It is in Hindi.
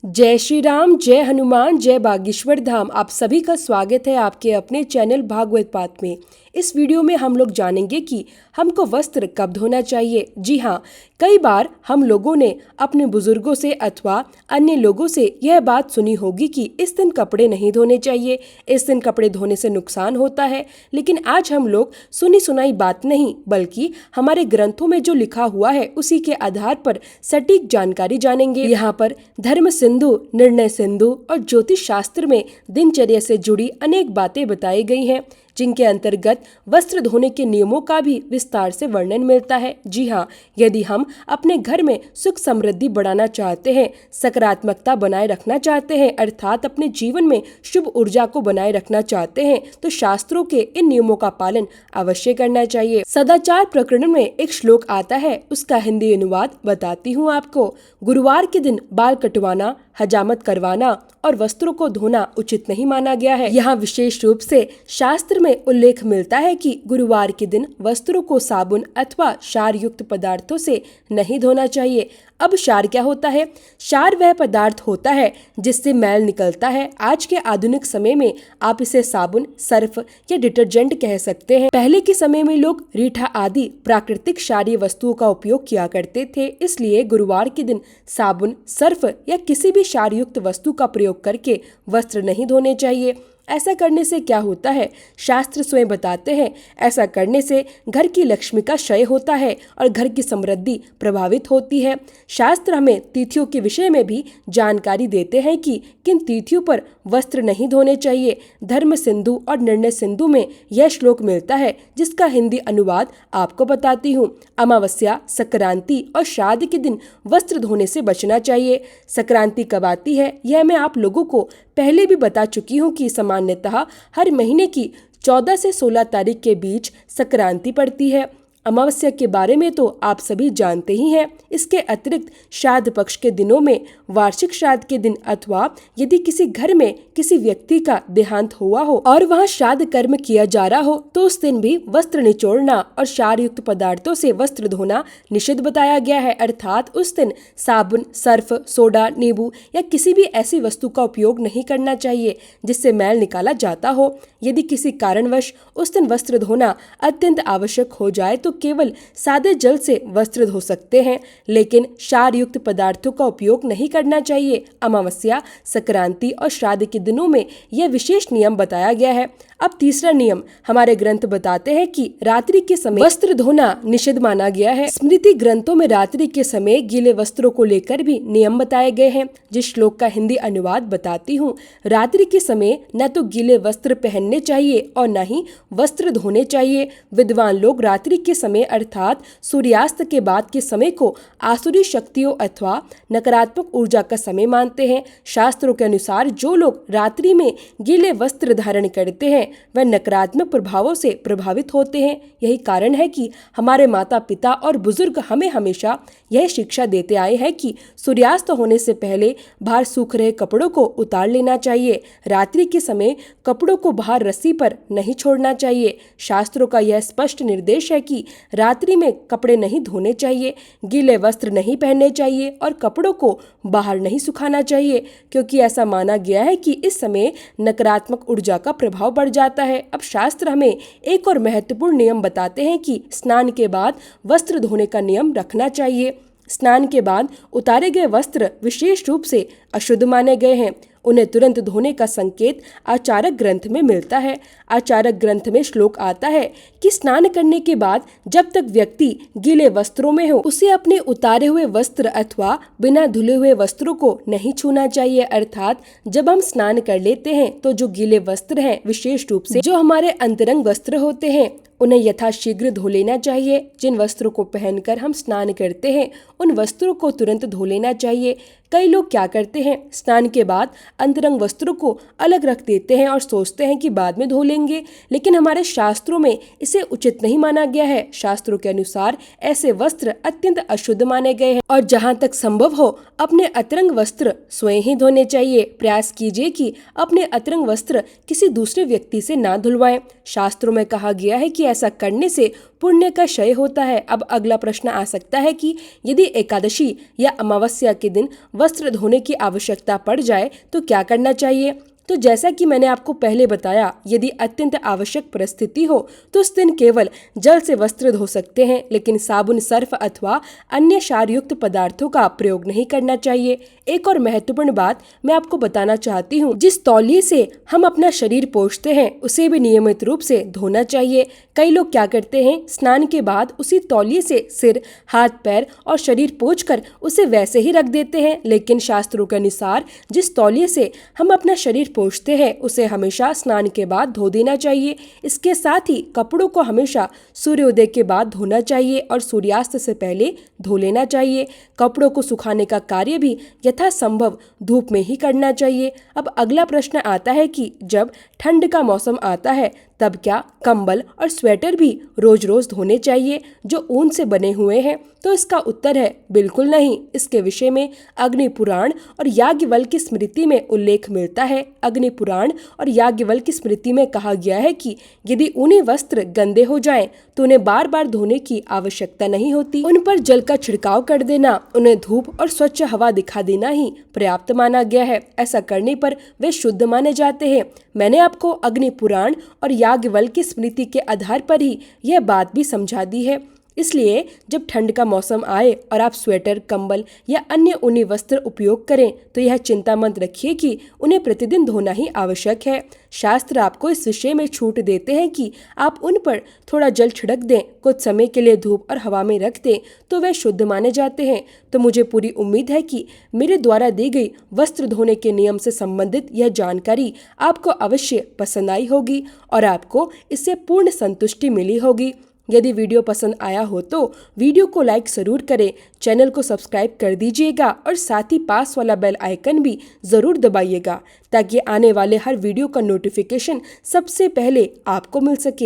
जय श्री राम, जय हनुमान, जय बागेश्वर धाम। आप सभी का स्वागत है आपके अपने चैनल भागवत पाठ में। इस वीडियो में हम लोग जानेंगे कि हमको वस्त्र कब धोना चाहिए। जी हाँ, कई बार हम लोगों ने अपने बुजुर्गों से अथवा अन्य लोगों से यह बात सुनी होगी कि इस दिन कपड़े नहीं धोने चाहिए, इस दिन कपड़े धोने से नुकसान होता है। लेकिन आज हम लोग सुनी सुनाई बात नहीं बल्कि हमारे ग्रंथों में जो लिखा हुआ है उसी के आधार पर सटीक जानकारी जानेंगे। यहाँ पर धर्म सिंधु, निर्णय सिंधु और ज्योतिष शास्त्र में दिनचर्या से जुड़ी अनेक बातें बताई गई हैं, जिनके अंतर्गत वस्त्र धोने के नियमों का भी विस्तार से वर्णन मिलता है। जी हाँ, यदि हम अपने घर में सुख समृद्धि बढ़ाना चाहते हैं, सकारात्मकता बनाए रखना चाहते हैं, अर्थात अपने जीवन में शुभ ऊर्जा को बनाए रखना चाहते हैं, तो शास्त्रों के इन नियमों का पालन अवश्य करना चाहिए। सदाचार प्रकरण में एक श्लोक आता है, उसका हिंदी अनुवाद बताती हूँ आपको। गुरुवार के दिन बाल कटवाना, हजामत करवाना और वस्त्रों को धोना उचित नहीं माना गया है। यहाँ विशेष रूप से शास्त्र में उल्लेख मिलता है कि गुरुवार के दिन वस्त्रों को साबुन अथवा क्षार युक्त पदार्थों से नहीं धोना चाहिए। अब क्षार क्या होता है? क्षार वह पदार्थ होता है जिससे मैल निकलता है। आज के आधुनिक समय में आप इसे साबुन, सर्फ या डिटर्जेंट कह सकते हैं। पहले के समय में लोग रीठा आदि प्राकृतिक क्षारीय वस्तुओं का उपयोग किया करते थे, इसलिए गुरुवार के दिन साबुन, सर्फ या किसी भी क्षार युक्त वस्तु का प्रयोग करके वस्त्र नहीं धोने चाहिए। ऐसा करने से क्या होता है? शास्त्र स्वयं बताते हैं, ऐसा करने से घर की लक्ष्मी का क्षय होता है और घर की समृद्धि प्रभावित होती है। शास्त्र हमें तिथियों के विषय में भी जानकारी देते हैं कि किन तिथियों पर वस्त्र नहीं धोने चाहिए। धर्म सिंधु और निर्णय सिंधु में यह श्लोक मिलता है, जिसका हिंदी अनुवाद आपको बताती हूँ। अमावस्या, संक्रांति और श्राद्ध के दिन वस्त्र धोने से बचना चाहिए। संक्रांति कब आती है यह मैं आप लोगों को पहले भी बता चुकी हूँ कि सामान्यतः हर महीने की 14 से 16 तारीख के बीच संक्रांति पड़ती है। अमावस्या के बारे में तो आप सभी जानते ही हैं। इसके अतिरिक्त श्राद्ध पक्ष के दिनों में, वार्षिक श्राद्ध के दिन अथवा यदि किसी घर में किसी व्यक्ति का देहांत हुआ हो और वहाँ श्राद्ध कर्म किया जा रहा हो तो उस दिन भी वस्त्र निचोड़ना और क्षार युक्त पदार्थों से वस्त्र धोना निषिद्ध बताया गया है। अर्थात उस दिन साबुन, सर्फ, सोडा, नींबू या किसी भी ऐसी वस्तु का उपयोग नहीं करना चाहिए जिससे मैल निकाला जाता हो। यदि किसी कारणवश उस दिन वस्त्र धोना अत्यंत आवश्यक हो जाए तो केवल सादे जल से वस्त्र धो सकते हैं, लेकिन क्षार युक्त पदार्थों का उपयोग नहीं करना चाहिए। अमावस्या, संक्रांति और श्राद्ध के दिनों में यह विशेष नियम बताया गया है। अब तीसरा नियम हमारे ग्रंथ बताते हैं कि रात्रि के समय वस्त्र धोना निषिद्ध माना गया है। स्मृति ग्रंथों में रात्रि के समय गीले वस्त्रों को लेकर भी नियम बताए गए हैं, जिस श्लोक का हिंदी अनुवाद बताती हूँ। रात्रि के समय न तो गीले वस्त्र पहनने चाहिए और न ही वस्त्र धोने चाहिए। विद्वान लोग रात्रि के समय अर्थात सूर्यास्त के बाद के समय को आसुरी शक्तियों अथवा नकारात्मक ऊर्जा का समय मानते हैं। शास्त्रों के अनुसार जो लोग रात्रि में गीले वस्त्र धारण करते हैं वह नकारात्मक प्रभावों से प्रभावित होते हैं। यही कारण है कि हमारे माता पिता और बुजुर्ग हमें हमेशा यह शिक्षा देते आए हैं कि सूर्यास्त होने से पहले बाहर सूख रहे कपड़ों को उतार लेना चाहिए। रात्रि के समय कपड़ों को बाहर रस्सी पर नहीं छोड़ना चाहिए। शास्त्रों का यह स्पष्ट निर्देश है कि रात्रि में कपड़े नहीं धोने चाहिए, गीले वस्त्र नहीं पहनने चाहिए और कपड़ों को बाहर नहीं सुखाना चाहिए, क्योंकि ऐसा माना गया है कि इस समय नकारात्मक ऊर्जा का प्रभाव बढ़ जाता है। अब शास्त्र हमें एक और महत्वपूर्ण नियम बताते हैं कि स्नान के बाद वस्त्र धोने का नियम रखना चाहिए। स्नान के बाद उतारे गए वस्त्र विशेष रूप से अशुद्ध माने गए हैं। उन्हें तुरंत धोने का संकेत आचारक ग्रंथ में मिलता है। आचारक ग्रंथ में श्लोक आता है कि स्नान करने के बाद जब तक व्यक्ति गीले वस्त्रों में हो उसे अपने उतारे हुए वस्त्र अथवा बिना धुले हुए वस्त्रों को नहीं छूना चाहिए। अर्थात जब हम स्नान कर लेते हैं तो जो गीले वस्त्र हैं, विशेष रूप से जो हमारे अंतरंग वस्त्र होते हैं, उन्हें यथाशीघ्र धो लेना चाहिए। जिन वस्त्रों को पहनकर हम स्नान करते हैं उन वस्त्रों को तुरंत धो लेना चाहिए। कई लोग क्या करते हैं, स्नान के बाद अंतरंग वस्त्रों को अलग रख देते हैं और सोचते हैं कि बाद में धो लेंगे, लेकिन हमारे शास्त्रों में इसे उचित नहीं माना गया है। शास्त्रों के अनुसार ऐसे वस्त्र अत्यंत अशुद्ध माने गए हैं और जहाँ तक संभव हो अपने अतरंग वस्त्र स्वयं ही धोने चाहिए। प्रयास कीजिए कि अपने अतरंग वस्त्र किसी दूसरे व्यक्ति से ना धुलवाएं। शास्त्रों में कहा गया है कि ऐसा करने से पुण्य का क्षय होता है। अब अगला प्रश्न आ सकता है कि यदि एकादशी या अमावस्या के दिन वस्त्र धोने की आवश्यकता पड़ जाए तो क्या करना चाहिए? तो जैसा कि मैंने आपको पहले बताया, यदि अत्यंत आवश्यक परिस्थिति हो तो उस दिन केवल जल से वस्त्र धो सकते हैं, लेकिन साबुन, सर्फ अथवा अन्य क्षारयुक्त पदार्थों का प्रयोग नहीं करना चाहिए। एक और महत्वपूर्ण बात मैं आपको बताना चाहती हूँ, जिस तौलिए से हम अपना शरीर पोंछते हैं उसे भी नियमित रूप से धोना चाहिए। कई लोग क्या करते हैं, स्नान के बाद उसी तौलिए से सिर, हाथ, पैर और शरीर पोंछकर उसे वैसे ही रख देते हैं, लेकिन शास्त्रों के अनुसार जिस तौलिए से हम अपना शरीर पोंछते हैं उसे हमेशा स्नान के बाद धो देना चाहिए। इसके साथ ही कपड़ों को हमेशा सूर्योदय के बाद धोना चाहिए और सूर्यास्त से पहले धो लेना चाहिए। कपड़ों को सुखाने का कार्य भी यथासंभव धूप में ही करना चाहिए। अब अगला प्रश्न आता है कि जब ठंड का मौसम आता है तब क्या कंबल और स्वेटर भी रोज रोज धोने चाहिए जो ऊन से बने हुए हैं? तो इसका उत्तर है बिल्कुल नहीं। इसके विषय में अग्नि पुराण और याज्ञवल्क्य की स्मृति में उल्लेख मिलता है। अग्नि पुराण और याज्ञवल्क्य की स्मृति में कहा गया है कि यदि ऊनी वस्त्र गंदे हो जाएं तो उन्हें बार बार धोने की आवश्यकता नहीं होती। उन पर जल का छिड़काव कर देना, उन्हें धूप और स्वच्छ हवा दिखा देना ही पर्याप्त माना गया है। ऐसा करने पर वे शुद्ध माने जाते हैं। मैंने आपको अग्नि पुराण और याज्ञवल्क्य की स्मृति के आधार पर ही यह बात भी समझा दी है। इसलिए जब ठंड का मौसम आए और आप स्वेटर, कंबल या अन्य ऊनी वस्त्र उपयोग करें तो यह चिंता मत रखिए कि उन्हें प्रतिदिन धोना ही आवश्यक है। शास्त्र आपको इस विषय में छूट देते हैं कि आप उन पर थोड़ा जल छिड़क दें, कुछ समय के लिए धूप और हवा में रख दें तो वे शुद्ध माने जाते हैं। तो मुझे पूरी उम्मीद है कि मेरे द्वारा दी गई वस्त्र धोने के नियम से संबंधित यह जानकारी आपको अवश्य पसंद आई होगी और आपको इससे पूर्ण संतुष्टि मिली होगी। यदि वीडियो पसंद आया हो तो वीडियो को लाइक जरूर करें, चैनल को सब्सक्राइब कर दीजिएगा और साथ ही पास वाला बेल आइकन भी जरूर दबाइएगा ताकि आने वाले हर वीडियो का नोटिफिकेशन सबसे पहले आपको मिल सके।